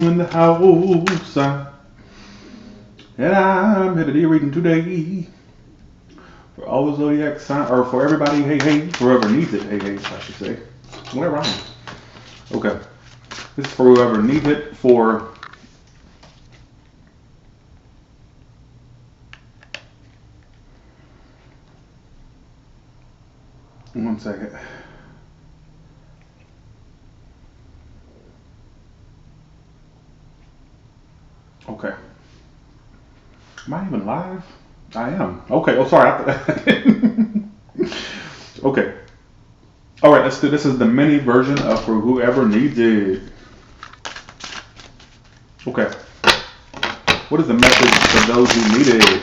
in the house. And I'm here to do reading today for all the zodiac sign, or for everybody. Hey, hey, whoever needs it. Hey, hey, I should say. Whatever. Okay. This is for whoever needs it. For one second. Okay. Am I even live? I am. Okay. Oh, sorry. Okay. All right. Let's do. This is the mini version of for whoever needs it. Okay. What is the message for those who need it?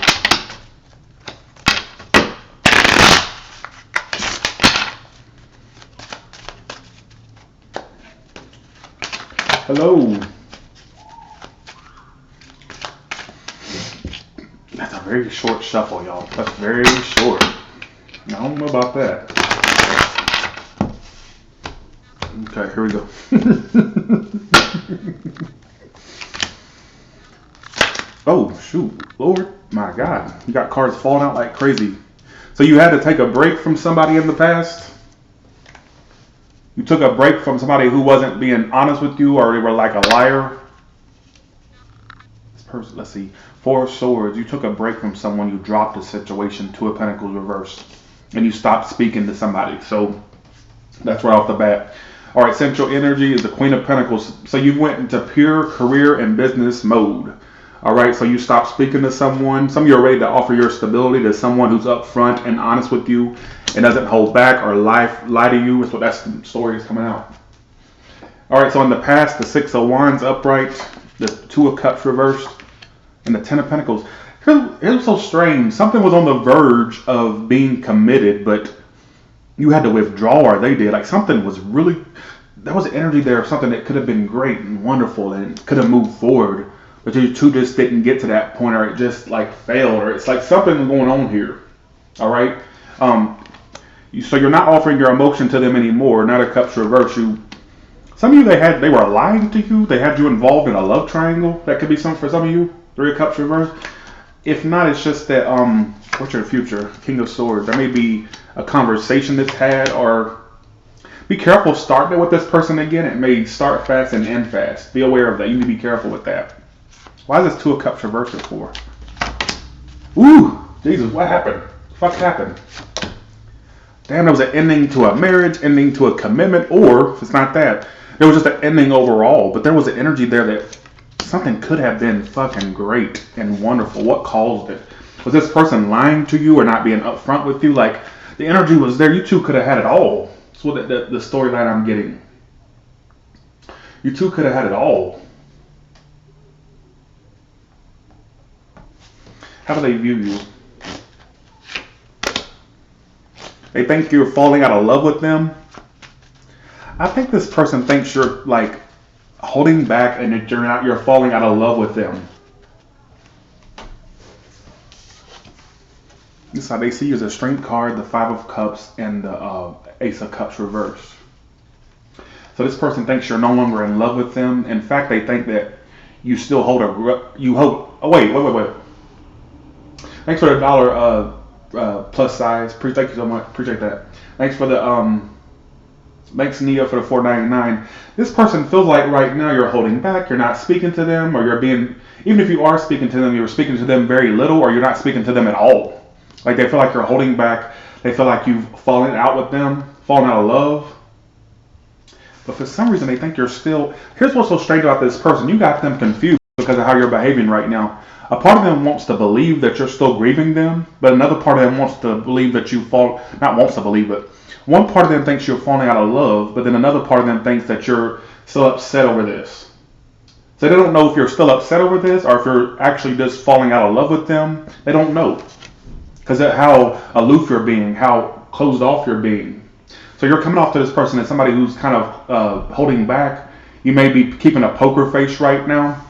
Hello. That's a very short shuffle, y'all. That's very short. I don't know about that. Okay, here we go. Oh, shoot. Lord, my God. You got cards falling out like crazy. So you had to take a break from somebody in the past? You took a break from somebody who wasn't being honest with you, or they were like a liar? This person, let's see. Four of Swords. You took a break from someone. You dropped a situation. Two of Pentacles reversed. And you stopped speaking to somebody. So that's right off the bat. All right, Central Energy is the Queen of Pentacles. So you went into pure career and business mode. All right, so you stopped speaking to someone. Some of you are ready to offer your stability to someone who's upfront and honest with you and doesn't hold back or lie to you. That's the story is coming out. All right, so in the past, the Six of Wands upright, the Two of Cups reversed, and the Ten of Pentacles. It was so strange. Something was on the verge of being committed, but you had to withdraw, or they did. Like something was really, there was an energy there of something that could have been great and wonderful and could have moved forward. But you two just didn't get to that point, or it just like failed, or it's like something going on here. All right. So you're not offering your emotion to them anymore. Now the Cups reverse. Some of you they were lying to you. They had you involved in a love triangle. That could be something for some of you. Three of Cups reverse. If not, it's just that what's your future? King of Swords. There may be a conversation that's had, or be careful starting it with this person again. It may start fast and end fast. Be aware of that. You need to be careful with that. Why is this Two of Cups reversed for? Ooh, Jesus, what happened? What the fuck happened? Damn, there was an ending to a marriage, ending to a commitment, or if it's not that, there was just an ending overall. But there was an energy there that something could have been fucking great and wonderful. What caused it? Was this person lying to you or not being upfront with you? Like, the energy was there. You two could have had it all. That's what the storyline I'm getting. You two could have had it all. How do they view you? They think you're falling out of love with them. I think this person thinks you're like holding back and that you're falling out of love with them. This is how they see you as a Strength card, the Five of Cups, and the Ace of Cups reversed. So this person thinks you're no longer in love with them. In fact, they think that you still hold oh, wait. Thanks for the dollar plus size. Thank you so much. Appreciate that. Thanks for the thanks Nia for the $4.99. This person feels like right now you're holding back. You're not speaking to them, or you're being, even if you are speaking to them, you're speaking to them very little, or you're not speaking to them at all. Like they feel like you're holding back. They feel like you've fallen out with them, fallen out of love. But for some reason they think you're still. Here's what's so strange about this person. You got them confused because of how you're behaving right now. A part of them wants to believe that you're still grieving them, but another part of them wants to believe that not wants to believe, but one part of them thinks you're falling out of love, but then another part of them thinks that you're still upset over this. So they don't know if you're still upset over this or if you're actually just falling out of love with them. They don't know. Because of how aloof you're being, how closed off you're being. So you're coming off to this person as somebody who's kind of holding back. You may be keeping a poker face right now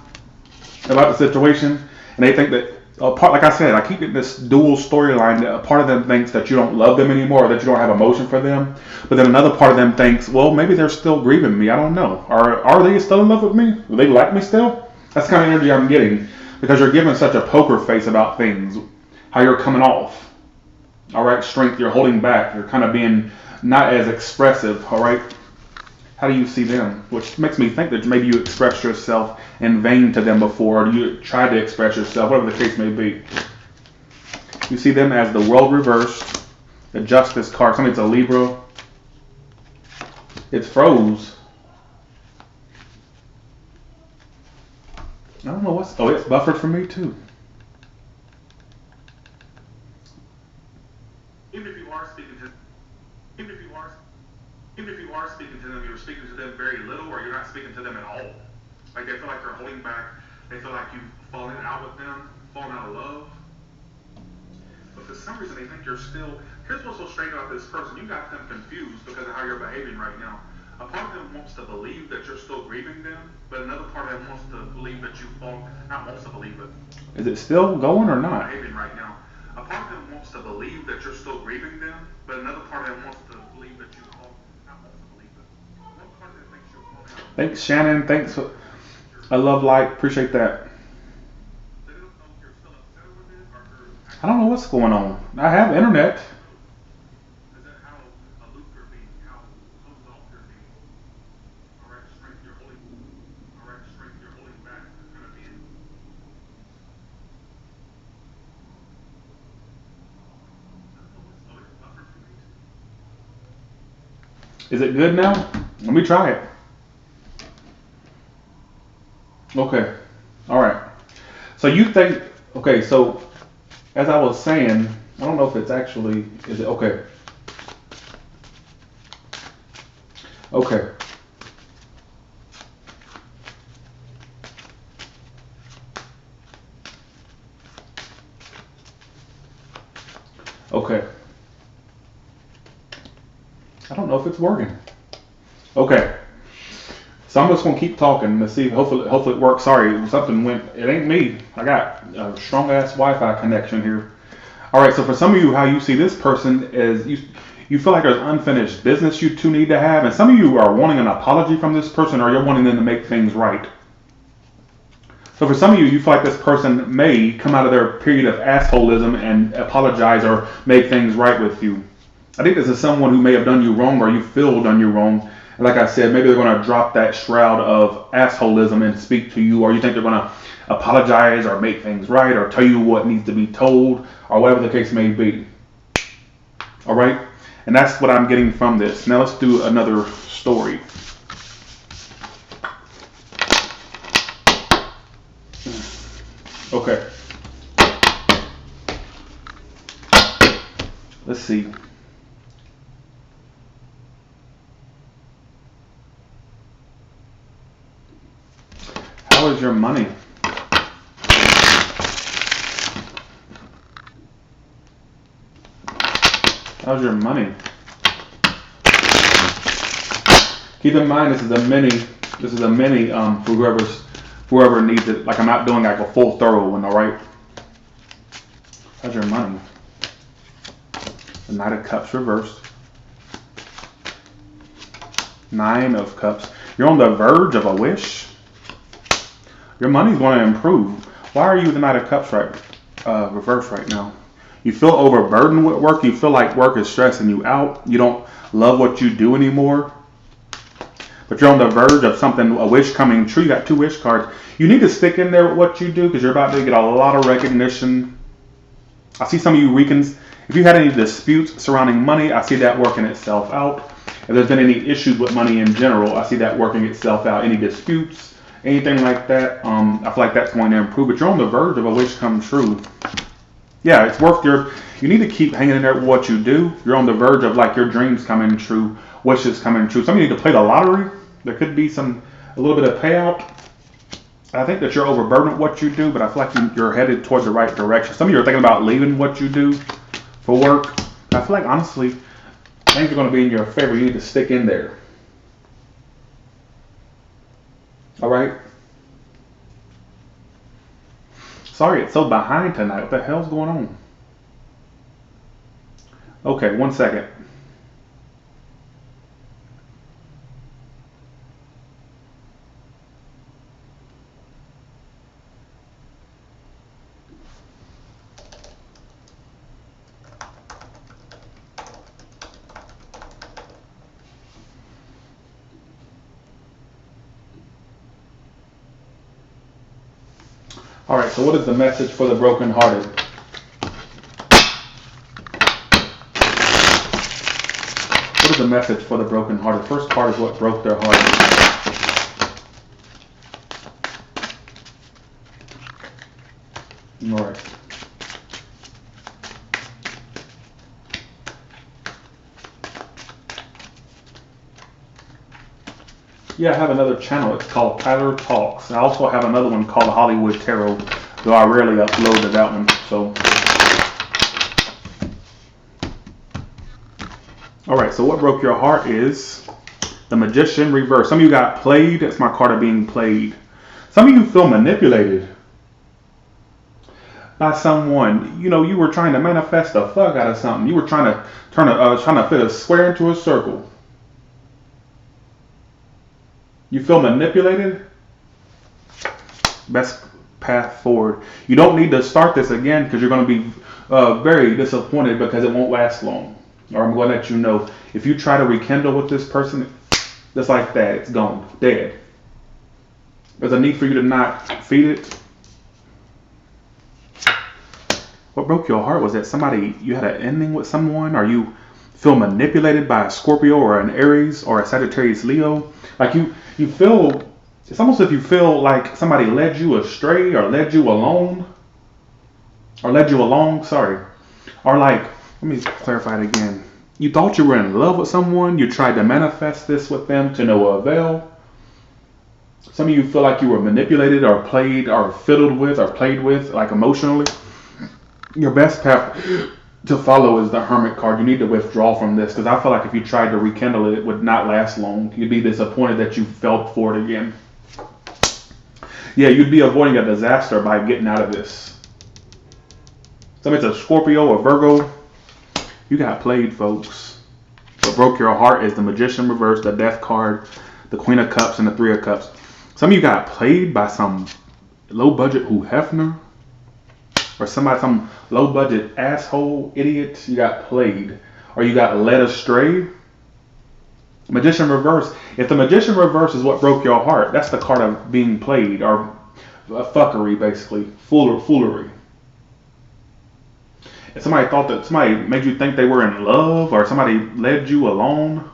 about the situation. And they think that Part, like I said, I keep getting this dual storyline. A part of them thinks that you don't love them anymore, or that you don't have emotion for them. But then another part of them thinks, well, maybe they're still grieving me. I don't know. Are they still in love with me? Do they like me still? That's the kind of energy I'm getting, because you're giving such a poker face about things. How you're coming off. All right, strength. You're holding back. You're kind of being not as expressive. All right. How do you see them? Which makes me think that maybe you expressed yourself in vain to them before, or you tried to express yourself, whatever the case may be. You see them as the world reversed, the justice card. Somebody's a Libra. It's froze. I don't know what's. Oh, it's buffered for me too. Even if you are speaking to, even if you are. Even if you are speaking to them, you're speaking to them very little, or you're not speaking to them at all. Like they feel like you're holding back. They feel like you've fallen out with them, fallen out of love. But for some reason, they think you're still. Here's what's so strange about this person. You got them confused because of how you're behaving right now. A part of them wants to believe that you're still grieving them, but another part of them wants to believe that you've fallen. Not wants to believe it. Is it still going or not? Behaving right now. A part of them wants to believe that you're still grieving them, but another part of them wants to believe that you've fallen. Thanks, Shannon. Thanks. I love light. Appreciate that. I don't know what's going on. I have internet. Is it good now? Let me try it. Okay. All right. So you think, okay, so as I was saying, I don't know if it's actually, is it, okay. Okay. Okay. I don't know if it's working. Okay. So I'm just gonna keep talking. Let's see. Hopefully it works. Sorry, something went. It ain't me. I got a strong ass Wi-Fi connection here. All right. So for some of you, how you see this person is you feel like there's unfinished business you two need to have, and some of you are wanting an apology from this person, or you're wanting them to make things right. So for some of you, you feel like this person may come out of their period of assholism and apologize or make things right with you. I think this is someone who may have done you wrong, or you feel done you wrong. And like I said, maybe they're going to drop that shroud of assholism and speak to you, or you think they're going to apologize or make things right or tell you what needs to be told or whatever the case may be. All right? And that's what I'm getting from this. Now let's do another story. Okay. Let's see. How is your money? How's your money? Keep in mind this is a mini for whoever needs it. Like I'm not doing like a full thorough one, alright? How's your money? The Knight of Cups reversed. Nine of Cups. You're on the verge of a wish. Your money's going to improve. Why are you the Knight of Cups reversed right now? You feel overburdened with work. You feel like work is stressing you out. You don't love what you do anymore. But you're on the verge of something, a wish coming true. You got two wish cards. You need to stick in there with what you do because you're about to get a lot of recognition. I see some of you if you had any disputes surrounding money, I see that working itself out. If there's been any issues with money in general, I see that working itself out. Any disputes, anything like that, I feel like that's going to improve. But you're on the verge of a wish come true. Yeah, it's worth you need to keep hanging in there with what you do. You're on the verge of like your dreams coming true, wishes coming true. Some of you need to play the lottery. There could be a little bit of payout. I think that you're overburdened with what you do, but I feel like you're headed towards the right direction. Some of you are thinking about leaving what you do for work. I feel like honestly, things are going to be in your favor. You need to stick in there. All right. Sorry, it's so behind tonight. What the hell's going on? Okay, 1 second. All right, so what is the message for the brokenhearted? What is the message for the brokenhearted? First card is what broke their heart. All right. Yeah, I have another channel. It's called Tyler Talks. I also have another one called Hollywood Tarot, though I rarely upload to that one. So, all right. So what broke your heart is the Magician reverse. Some of you got played. That's my card of being played. Some of you feel manipulated by someone. You know, you were trying to manifest the fuck out of something. You were trying to trying to fit a square into a circle. You feel manipulated? Best path forward. You don't need to start this again because you're going to be very disappointed because it won't last long. Or I'm going to let you know, if you try to rekindle with this person, just like that, it's gone, dead. There's a need for you to not feed it. What broke your heart was that you had an ending with someone, or you feel manipulated by a Scorpio or an Aries or a Sagittarius Leo. Like you feel, it's almost as if you feel like somebody led you astray or led you along. Or like, let me clarify it again. You thought you were in love with someone. You tried to manifest this with them to no avail. Some of you feel like you were manipulated or played or fiddled with or played with, like emotionally. Your best path to follow is the Hermit card. You need to withdraw from this because I feel like if you tried to rekindle it, it would not last long. You'd be disappointed that you fell for it again. Yeah, you'd be avoiding a disaster by getting out of this. So if it's a Scorpio or Virgo, you got played, folks. What broke your heart is the Magician reverse, the Death card, the Queen of Cups, and the Three of Cups. Some of you got played by some low-budget Hugh Hefner. Or some low-budget asshole idiot. You got played. Or you got led astray. Magician reverse. If the Magician reverse is what broke your heart, that's the card of being played. Or fuckery, basically. Foolery. If somebody made you think they were in love, or somebody led you along.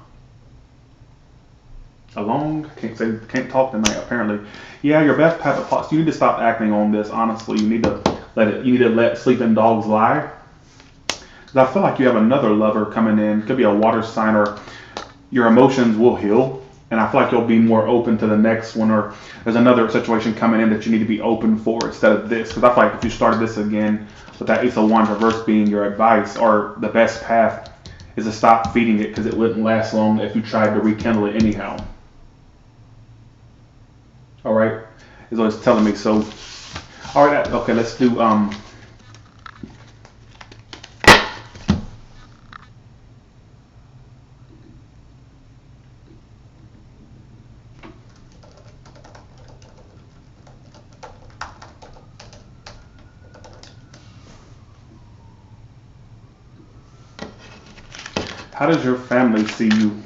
Can't talk tonight, apparently. Yeah, your best path of thoughts. You need to stop acting on this, honestly. You need to let sleeping dogs lie. Because I feel like you have another lover coming in. Could be a water sign, or your emotions will heal. And I feel like you'll be more open to the next one, or there's another situation coming in that you need to be open for instead of this. Because I feel like if you started this again, with that Ace of Wands reverse being your advice, or the best path is to stop feeding it because it wouldn't last long if you tried to rekindle it anyhow. All right, is what it's telling me. So, all right, okay, let's do how does your family see you?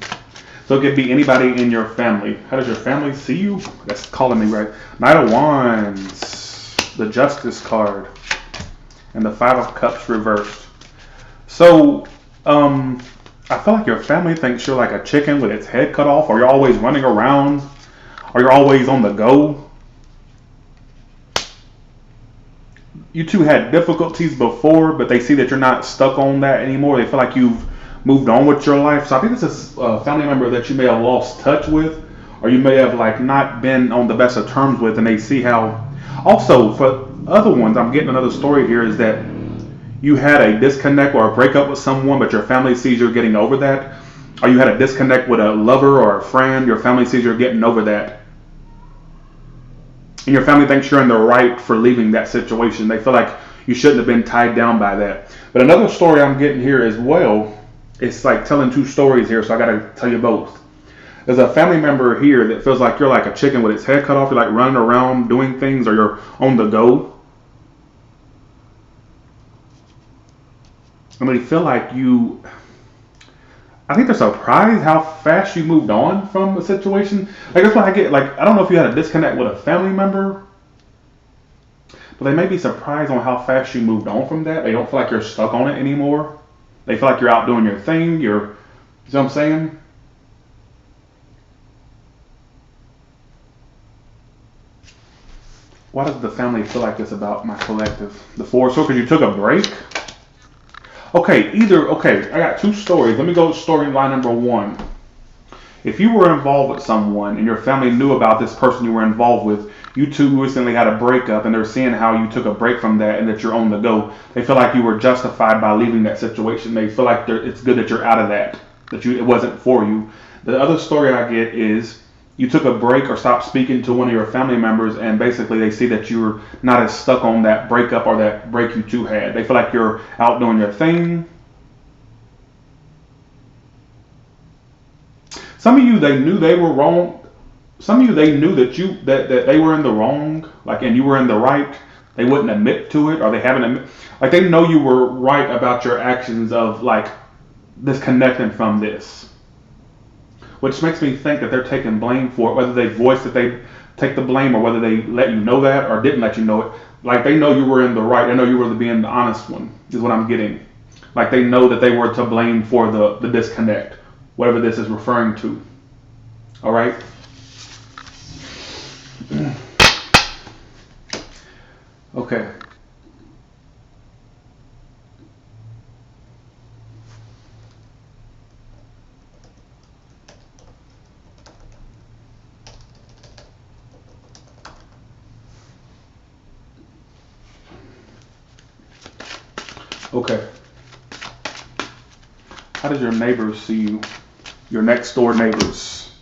So it could be anybody in your family. How does your family see you? That's calling me, right? Knight of Wands, the Justice card, and the Five of Cups reversed. So, I feel like your family thinks you're like a chicken with its head cut off, or you're always running around, or you're always on the go. You two had difficulties before, but they see that you're not stuck on that anymore. They feel like you've moved on with your life. So I think this is a family member that you may have lost touch with, or you may have like not been on the best of terms with, and they see how. Also, for other ones, I'm getting another story here, is that you had a disconnect or a breakup with someone, but your family sees you're getting over that. Or you had a disconnect with a lover or a friend, your family sees you're getting over that. And your family thinks you're in the right for leaving that situation. They feel like you shouldn't have been tied down by that. But another story I'm getting here as well, it's like telling two stories here, so I got to tell you both. There's a family member here that feels like you're like a chicken with its head cut off. You're like running around doing things, or you're on the go. I mean, feel like you, I think they're surprised how fast you moved on from a situation. Like, that's what I get. Like, I don't know if you had a disconnect with a family member, but they may be surprised on how fast you moved on from that. They don't feel like you're stuck on it anymore. They feel like you're out doing your thing. You know what I'm saying? Why does the family feel like this about my collective? The Four of Swords, because you took a break? Okay, I got two stories. Let me go to storyline number one. If you were involved with someone and your family knew about this person you were involved with, you two recently had a breakup and they're seeing how you took a break from that and that you're on the go. They feel like you were justified by leaving that situation. They feel like it's good that you're out of that, it wasn't for you. The other story I get is you took a break or stopped speaking to one of your family members, and basically they see that you're not as stuck on that breakup or that break you two had. They feel like you're out doing your thing. Some of you, they knew they were wrong. Some of you, they knew that they were in the wrong, like, and you were in the right. They wouldn't admit to it, or they haven't admit, like, they know you were right about your actions of like disconnecting from this. Which makes me think that they're taking blame for it, whether they voiced that they take the blame or whether they let you know that or didn't let you know it. Like, they know you were in the right. They know you were being the honest one, is what I'm getting. Like, they know that they were to blame for the disconnect, whatever this is referring to. All right? Okay. Okay. How does your neighbors see you? Your next door neighbors?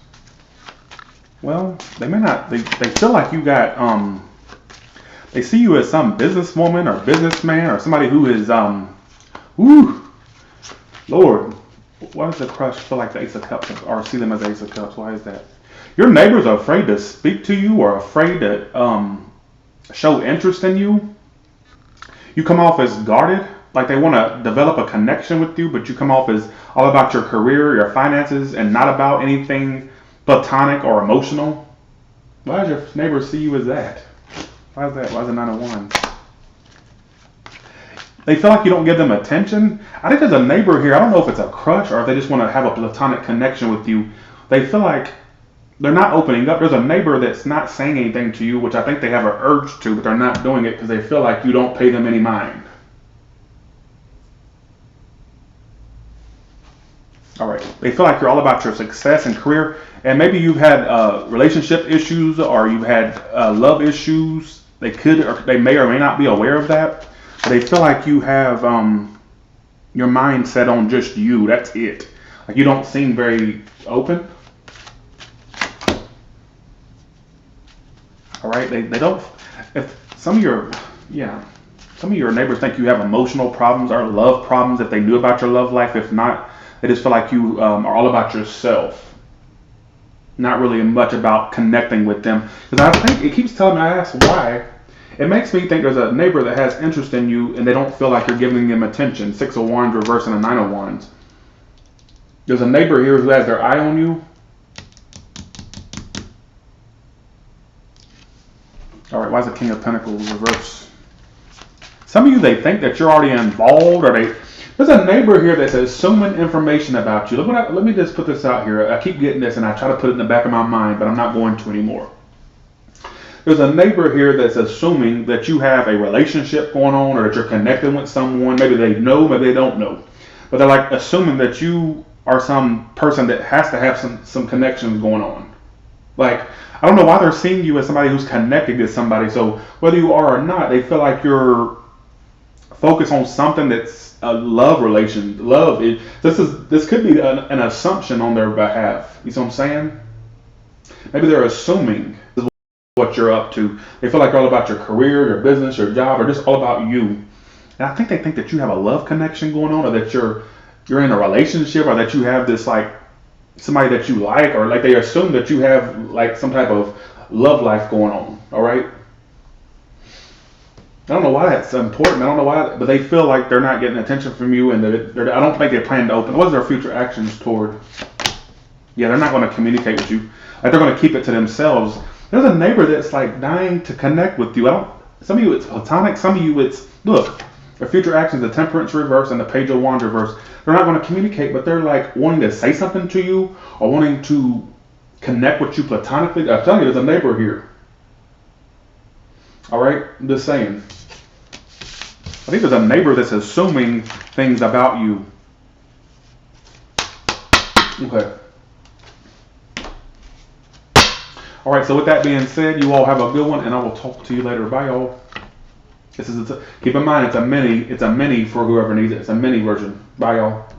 Well, they may not, they feel like you got, they see you as some businesswoman or businessman or somebody who is, Lord, why does the crush feel like the Ace of Cups or see them as the Ace of Cups? Why is that? Your neighbors are afraid to speak to you or afraid to show interest in you. You come off as guarded, like they want to develop a connection with you, but you come off as all about your career, your finances, and not about anything platonic or emotional. Why does your neighbors see you as that? Why is that? Why is it 9 of Wands? They feel like you don't give them attention. I think there's a neighbor here. I don't know if it's a crush or if they just want to have a platonic connection with you. They feel like they're not opening up. There's a neighbor that's not saying anything to you, which I think they have an urge to, but they're not doing it because they feel like you don't pay them any mind. All right. They feel like you're all about your success and career, and maybe you've had relationship issues or you've had love issues. They could, or they may or may not be aware of that. But they feel like you have your mind set on just you. That's it. Like, you don't seem very open. All right. They don't. If some of your neighbors think you have emotional problems or love problems, if they knew about your love life, if not, they just feel like you are all about yourself, not really much about connecting with them. Because I think it keeps telling me, I ask why. It makes me think there's a neighbor that has interest in you and they don't feel like you're giving them attention. 6 of Wands reverse and a 9 of Wands. There's a neighbor here who has their eye on you. All right, why is the King of Pentacles reverse? Some of you, they think that you're already involved, or there's a neighbor here that's assuming information about you. Let me just put this out here. I keep getting this and I try to put it in the back of my mind, but I'm not going to anymore. There's a neighbor here that's assuming that you have a relationship going on or that you're connecting with someone. Maybe they know, maybe they don't know. But they're like assuming that you are some person that has to have some connections going on. Like, I don't know why they're seeing you as somebody who's connected to somebody. So whether you are or not, they feel like you're focused on something that's a love relation. This could be an assumption on their behalf. You see what I'm saying? Maybe they're assuming. what you're up to. They feel like they're all about your career, your business, your job, or just all about you. And I think they think that you have a love connection going on, or that you're in a relationship, or that you have this like somebody that you like, or like they assume that you have like some type of love life going on. All right. I don't know why that's important. I don't know why, but they feel like they're not getting attention from you, and I don't think they plan to open. What's their future actions toward? Yeah, they're not going to communicate with you. Like they're going to keep it to themselves. There's a neighbor that's like dying to connect with you. Some of you it's platonic. Some of you it's look. Their future actions, the Temperance reverse and the Page of Wands reverse. They're not going to communicate, but they're like wanting to say something to you or wanting to connect with you platonically. I'm telling you, there's a neighbor here. All right, I'm just saying. I think there's a neighbor that's assuming things about you. Okay. All right, so with that being said, you all have a good one, and I will talk to you later. Bye, y'all. Keep in mind, it's a mini for whoever needs it. It's a mini version. Bye, y'all.